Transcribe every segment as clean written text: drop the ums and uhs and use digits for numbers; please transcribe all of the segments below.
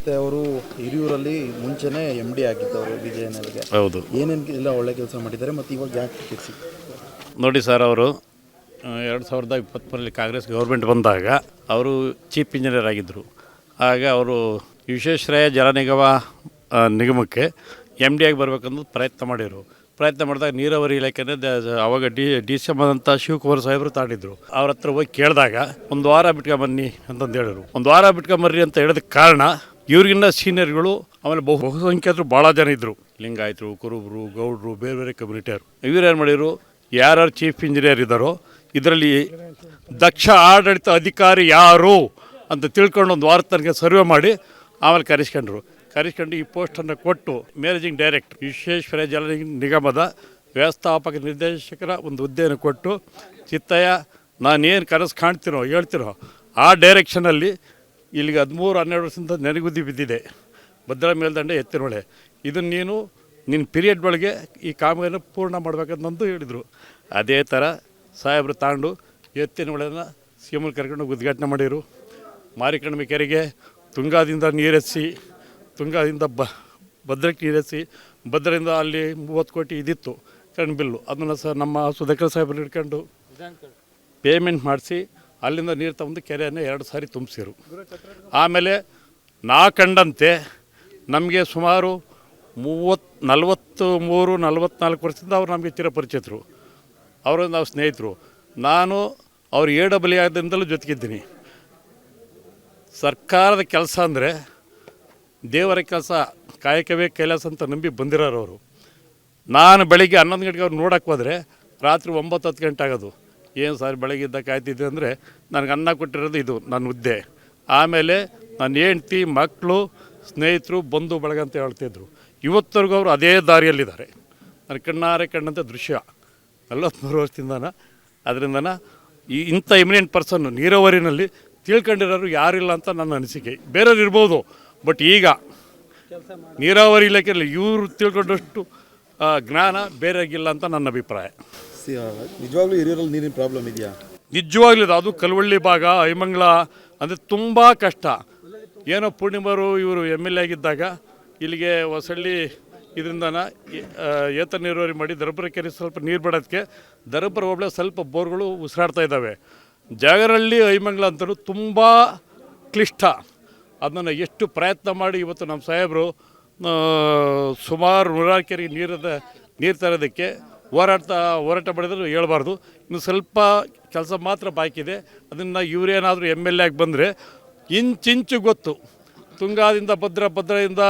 ಮತ್ತು ಅವರು ಹಿರಿಯೂರಲ್ಲಿ ಮುಂಚೆನೇ MD ಆಗಿದ್ದವರು BJNLಗೆ. ಹೌದು. ಏನೇನು ಎಲ್ಲ ಒಳ್ಳೆ ಕೆಲಸ ಮಾಡಿದ್ದಾರೆ ಮತ್ತು ಇವಾಗ ಯಾಕೆ ಟಿಕೆಟ್ ಸಿಕ್ತು? ನೋಡಿ ಸರ್, ಅವರು 2023ರಲ್ಲಿ ಕಾಂಗ್ರೆಸ್ ಗೌರ್ಮೆಂಟ್ ಬಂದಾಗ ಅವರು ಚೀಫ್ ಇಂಜಿನಿಯರ್ ಆಗಿದ್ದರು. ಆಗ ಅವರು ವಿಶ್ವೇಶ್ವರಯ್ಯ ಜಲ ನಿಗಮಕ್ಕೆ MD ಆಗಿ ಬರಬೇಕನ್ನೋದು ಪ್ರಯತ್ನ ಮಾಡಿದಾಗ ನೀರಾವರಿ ಇಲಾಖೆನೇ ಅವಾಗ ಡಿ ಸಿ ಆದಂಥ ಶಿವಕುಮಾರ್ ಸಾಹೇಬರು ತಾಂಡಿದ್ರು. ಅವ್ರ ಹತ್ರ ಹೋಗಿ ಕೇಳಿದಾಗ ಒಂದು ವಾರ ಬಿಟ್ಕೊಂಬನ್ನಿ ಅಂತಂದು ಹೇಳಿದ್ರು. ಒಂದು ವಾರ ಬಿಟ್ಕೊಂಬರ್ರಿ ಅಂತ ಹೇಳೋದಕ್ಕೆ ಕಾರಣ, ಇವ್ರಿಗಿನ್ನ ಸೀನಿಯರ್ಗಳು ಆಮೇಲೆ ಬಹುಸಂಖ್ಯಾತರು ಭಾಳ ಜನ ಇದ್ದರು. ಲಿಂಗಾಯತರು, ಕುರುಬರು, ಗೌಡರು, ಬೇರೆ ಬೇರೆ ಕಮ್ಯುನಿಟಿಯವರು. ಇವ್ರೇನು ಮಾಡಿದರು, ಯಾರ್ಯಾರು ಚೀಫ್ ಇಂಜಿನಿಯರ್ ಇದ್ದಾರೋ ಇದರಲ್ಲಿ ದಕ್ಷ ಆಡಳಿತ ಅಧಿಕಾರಿ ಯಾರು ಅಂತ ತಿಳ್ಕೊಂಡು ಒಂದು ವಾರ ತನಕ ಸರ್ವೆ ಮಾಡಿ ಆಮೇಲೆ ಕರೆಸ್ಕೊಂಡು ಈ ಪೋಸ್ಟನ್ನು ಕೊಟ್ಟು ಮ್ಯಾನೇಜಿಂಗ್ ಡೈರೆಕ್ಟರ್ ವಿಶ್ವೇಶ್ವರಯ್ಯ ಜಲ ನಿಗಮದ ವ್ಯವಸ್ಥಾಪಕ ನಿರ್ದೇಶಕರ ಒಂದು ಹುದ್ದೆಯನ್ನು ಕೊಟ್ಟು, ಚಿತ್ತಯ್ಯ ನಾನೇನು ಕನಸು ಕಾಣ್ತೀನೋ ಹೇಳ್ತೀನೋ ಆ ಡೈರೆಕ್ಷನಲ್ಲಿ ಇಲ್ಲಿಗೆ 13-12 ವರ್ಷದಿಂದ ನೆನೆಗುದ್ದಿ ಬಿದ್ದಿದೆ. ಭದ್ರಾ ಮೇಲ್ದಂಡೆ ಎತ್ತಿನೊಳೆ, ಇದನ್ನು ನಿನ್ನ ಪೀರಿಯಡ್ ಒಳಗೆ ಈ ಕಾಮಗಾರಿನ ಪೂರ್ಣ ಮಾಡಬೇಕಂತಂದು ಹೇಳಿದರು. ಅದೇ ಥರ ಸಾಹೇಬರು ತಾಂಡು ಎತ್ತಿನೊಳೆನ ಸಿಎಂ ಕರ್ಕೊಂಡು ಉದ್ಘಾಟನೆ ಮಾಡಿದರು. ಮಾರಿಕಣಿಮೆ ಕೆರೆಗೆ ತುಂಗಾದಿಂದ ನೀರೆಸಿ, ತುಂಗಾದಿಂದ ಭದ್ರಕ್ಕೆ ನೀರೆಸಿ, ಭದ್ರದಿಂದ ಅಲ್ಲಿ 30 ಕೋಟಿ ಇದಿತ್ತು ಕರೆಂಟ್ ಬಿಲ್ಲು, ಅದನ್ನು ಸಹ ನಮ್ಮ ಸುಧಾಕರ್ ಸಾಹೇಬರು ಹಿಡ್ಕೊಂಡು ಪೇಮೆಂಟ್ ಮಾಡಿಸಿ ಅಲ್ಲಿಂದ ನೀರು ತಗೊಂಡು ಕೆರೆಯನ್ನು 2 ಸಾರಿ ತುಂಬಿಸಿರು. ಆಮೇಲೆ ನಾ ಕಂಡಂತೆ ನಮಗೆ ಸುಮಾರು 43-44 ವರ್ಷದಿಂದ ಅವರು ನಮಗೆ ಚಿರಪರಿಚಿತರು, ಅವರು ನಾವು ಸ್ನೇಹಿತರು. ನಾನು ಅವ್ರು AAA ಆದ್ದರಿಂದಲೂ ಜೊತೆಗಿದ್ದೀನಿ. ಸರ್ಕಾರದ ಕೆಲಸ ಅಂದರೆ ದೇವರ ಕೆಲಸ, ಕಾಯಕವೇ ಕೈಲಾಸ ಅಂತ ನಂಬಿ ಬಂದಿರೋರು ಅವರು. ನಾನು ಬೆಳಗ್ಗೆ 11 ಗಂಟೆಗೆ ಅವ್ರು ನೋಡೋಕ್ಕೆ ಹೋದರೆ ರಾತ್ರಿ 9-10 ಗಂಟೆ ಆಗೋದು. ಏನು ಸರ್ ಬೆಳಗ್ಗಿದ್ದ ಕಾಯ್ತಿದ್ದೆ ಅಂದರೆ, ನನಗೆ ಅನ್ನ ಕೊಟ್ಟಿರೋದು ಇದು ನನ್ನ ಹುದ್ದೆ. ಆಮೇಲೆ ನನ್ನ ಹೆಂಡ್ತಿ, ಮಕ್ಕಳು, ಸ್ನೇಹಿತರು, ಬಂಧು ಬಳಗ ಅಂತ ಹೇಳ್ತಿದ್ರು. ಇವತ್ತರೆಗೂ ಅವರು ಅದೇ ದಾರಿಯಲ್ಲಿದ್ದಾರೆ. ನನ್ನ ಕಣ್ಣಾರೆ ಕಂಡಂಥ ದೃಶ್ಯ 43 ವರ್ಷದಿಂದನ. ಅದರಿಂದನ ಇಂಥ ಇಮಿನೆಂಟ್ ಪರ್ಸನ್ನು ನೀರಾವರಿನಲ್ಲಿ ತಿಳ್ಕೊಂಡಿರೋರು ಯಾರಿಲ್ಲ ಅಂತ ನನ್ನ ಅನಿಸಿಕೆ. ಬೇರೆಯವ್ರು ಇರ್ಬೋದು, ಬಟ್ ಈಗ ನೀರಾವರಿ ಇಲಾಖೆಯಲ್ಲಿ ಇವರು ತಿಳ್ಕೊಂಡಷ್ಟು ಜ್ಞಾನ ಬೇರೆಗಿಲ್ಲ ಅಂತ ನನ್ನ ಅಭಿಪ್ರಾಯ. ನಿಜವಾಗ್ಲೂ ಹಿರಿಯೂರಲ್ಲಿ ನೀರಿನ ಪ್ರಾಬ್ಲಮ್ ಇದೆಯಾ? ನಿಜವಾಗ್ಲೂ ಅದು ಕಲ್ವಳ್ಳಿ ಭಾಗ, ಐಮಂಗ್ಲ ಅಂದರೆ ತುಂಬ ಕಷ್ಟ. ಏನೋ ಪೂರ್ಣಿಮರು ಇವರು MLA ಆಗಿದ್ದಾಗ ಇಲ್ಲಿಗೆ ಹೊಸಳ್ಳಿ ಇದರಿಂದನ ಏತ ನೀರಾವರಿ ಮಾಡಿ ದರಬರ ಕೆರೆ ಸ್ವಲ್ಪ ನೀರು ಬಿಡೋದಕ್ಕೆ ದರಬರ ಹೋಬಳಿ ಸ್ವಲ್ಪ ಬೋರ್ಗಳು ಉಸಿರಾಡ್ತಾ ಇದ್ದಾವೆ. ಜಾಗರಹಳ್ಳಿ, ಐಮಂಗ್ಲ ಅಂತಲೂ ತುಂಬ ಕ್ಲಿಷ್ಟ. ಅದನ್ನು ಎಷ್ಟು ಪ್ರಯತ್ನ ಮಾಡಿ ಇವತ್ತು ನಮ್ಮ ಸಾಹೇಬರು ಸುಮಾರು 100 ಕೆರೆಗೆ ನೀರು ತರೋದಕ್ಕೆ ಹೋರಾಟ ಮಾಡಿದ್ರು ಹೇಳ್ಬಾರ್ದು. ಇನ್ನು ಸ್ವಲ್ಪ ಕೆಲಸ ಮಾತ್ರ ಬಾಕಿ ಇದೆ. ಅದನ್ನು ಇವರೇನಾದರೂ MLA ಆಗಿ ಬಂದರೆ ಇಂಚಿಂಚು ಗೊತ್ತು. ತುಂಗಾದಿಂದ ಭದ್ರದಿಂದ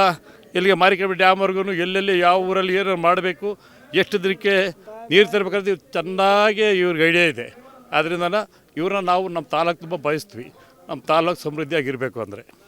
ಎಲ್ಲಿಗೆ ಮಾರಿಕಣಿಮೆ ಡ್ಯಾಮ್ವರೆಗೂ ಎಲ್ಲೆಲ್ಲಿ ಯಾವ ಊರಲ್ಲಿ ಏನು ಮಾಡಬೇಕು, ಎಷ್ಟು ದಿನಕ್ಕೆ ನೀರು ತರಬೇಕಾದ್ರೆ ಚೆನ್ನಾಗಿ ಇವ್ರಿಗೆ ಐಡಿಯಾ ಇದೆ. ಆದ್ದರಿಂದ ಇವ್ರನ್ನ ನಾವು ನಮ್ಮ ತಾಲೂಕು ತುಂಬ ಬಯಸ್ತೀವಿ. ನಮ್ಮ ತಾಲೂಕು ಸಮೃದ್ಧಿಯಾಗಿರಬೇಕು ಅಂದರೆ